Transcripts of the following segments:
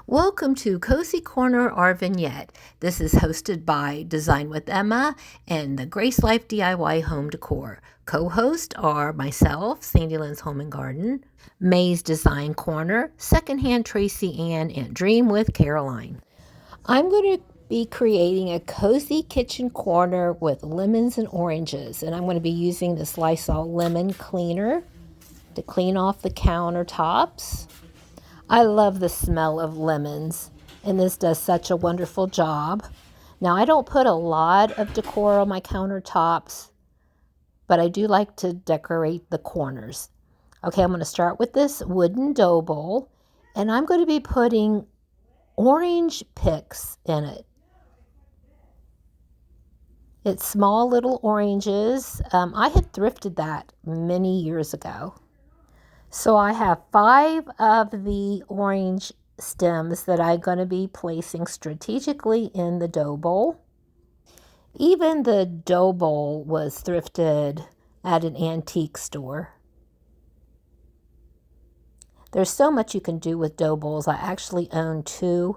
Welcome to Cozy Corner, our vignette. This is hosted by Design with Emma and the Grace Life DIY Home Decor. Co-hosts are myself, Sandy Lynn's Home and Garden, May's Design Corner, Secondhand Tracy Ann, and Dream with Caroline. I'm going to be creating a cozy kitchen corner with lemons and oranges, and I'm going to be using this Lysol lemon cleaner to clean off the countertops. I love the smell of lemons, and this does such a wonderful job. Now, I don't put a lot of decor on my countertops, but I do like to decorate the corners. Okay, I'm going to start with this wooden dough bowl, and I'm going to be putting orange picks in it. It's small little oranges. I had thrifted that many years ago. So I have 5 of the orange stems that I'm going to be placing strategically in the dough bowl. Even the dough bowl was thrifted at an antique store. There's so much you can do with dough bowls. I actually own 2.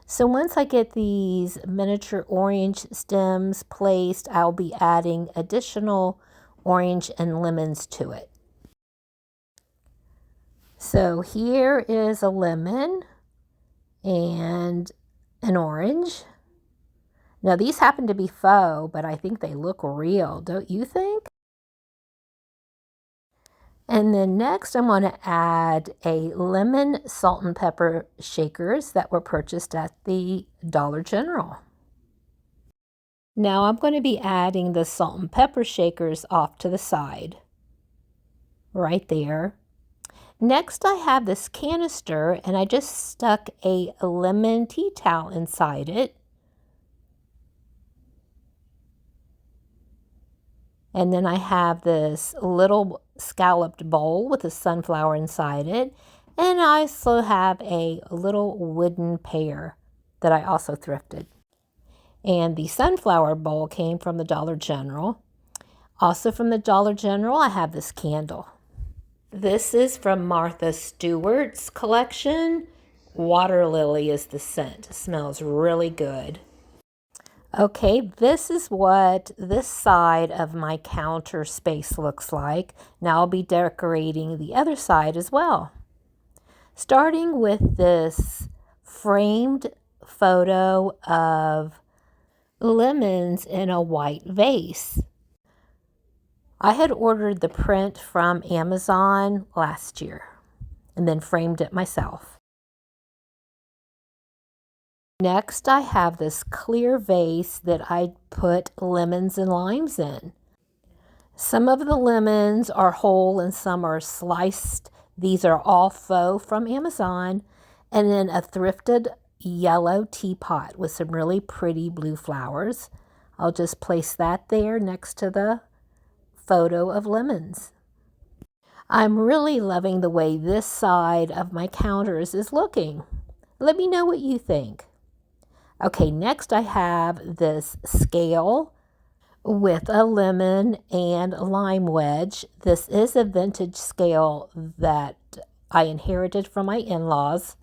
So once I get these miniature orange stems placed, I'll be adding additional orange and lemons to it. So here is a lemon and an orange. Now these happen to be faux, but I think they look real, don't you think? And then next I'm going to add a lemon salt and pepper shakers that were purchased at the Dollar General. Now I'm going to be adding the salt and pepper shakers off to the side, right there. Next, I have this canister, and I just stuck a lemon tea towel inside it. And then I have this little scalloped bowl with a sunflower inside it. And I also have a little wooden pear that I also thrifted. And the sunflower bowl came from the Dollar General. Also from the Dollar General, I have this candle. This is from Martha Stewart's collection. Water lily is the scent. It smells really good. Okay, this is what this side of my counter space looks like. Now I'll be decorating the other side as well. Starting with this framed photo of lemons in a white vase. I had ordered the print from Amazon last year and then framed it myself. Next, I have this clear vase that I put lemons and limes in. Some of the lemons are whole and some are sliced. These are all faux from Amazon. And then a thrifted yellow teapot with some really pretty blue flowers. I'll just place that there next to the photo of lemons. I'm really loving the way this side of my counters is looking. Let me know what you think. Okay, next I have this scale with a lemon and lime wedge. This is a vintage scale that I inherited from my in-laws.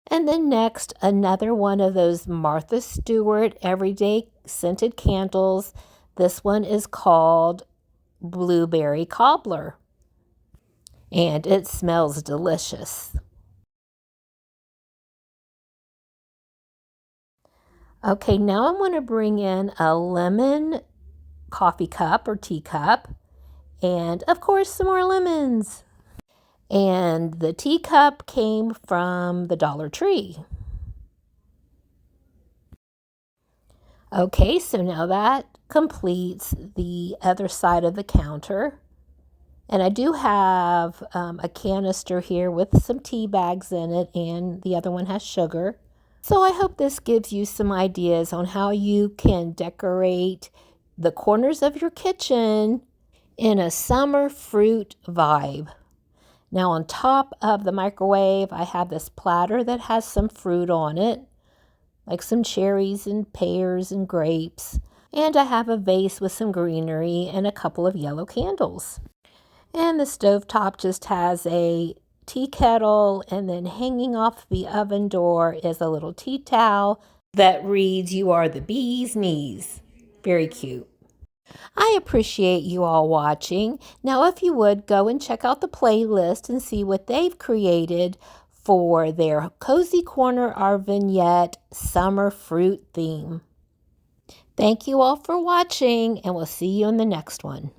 And then next, another one of those Martha Stewart everyday scented candles. This one is called Blueberry Cobbler, and it smells delicious. Okay, now I'm going to bring in a lemon coffee cup or teacup, and of course some more lemons. And the teacup came from the Dollar Tree. Okay, so now that completes the other side of the counter. And I do have a canister here with some tea bags in it, and the other one has sugar. So I hope this gives you some ideas on how you can decorate the corners of your kitchen in a summer fruit vibe. Now on top of the microwave, I have this platter that has some fruit on it, like some cherries and pears and grapes. And I have a vase with some greenery and a couple of yellow candles. And the stovetop just has a tea kettle, and then hanging off the oven door is a little tea towel that reads, "You are the bee's knees." Very cute. I appreciate you all watching. Now, if you would, go and check out the playlist and see what they've created for their Cozy Corner Our Vignette Summer Fruit theme. Thank you all for watching, and we'll see you in the next one.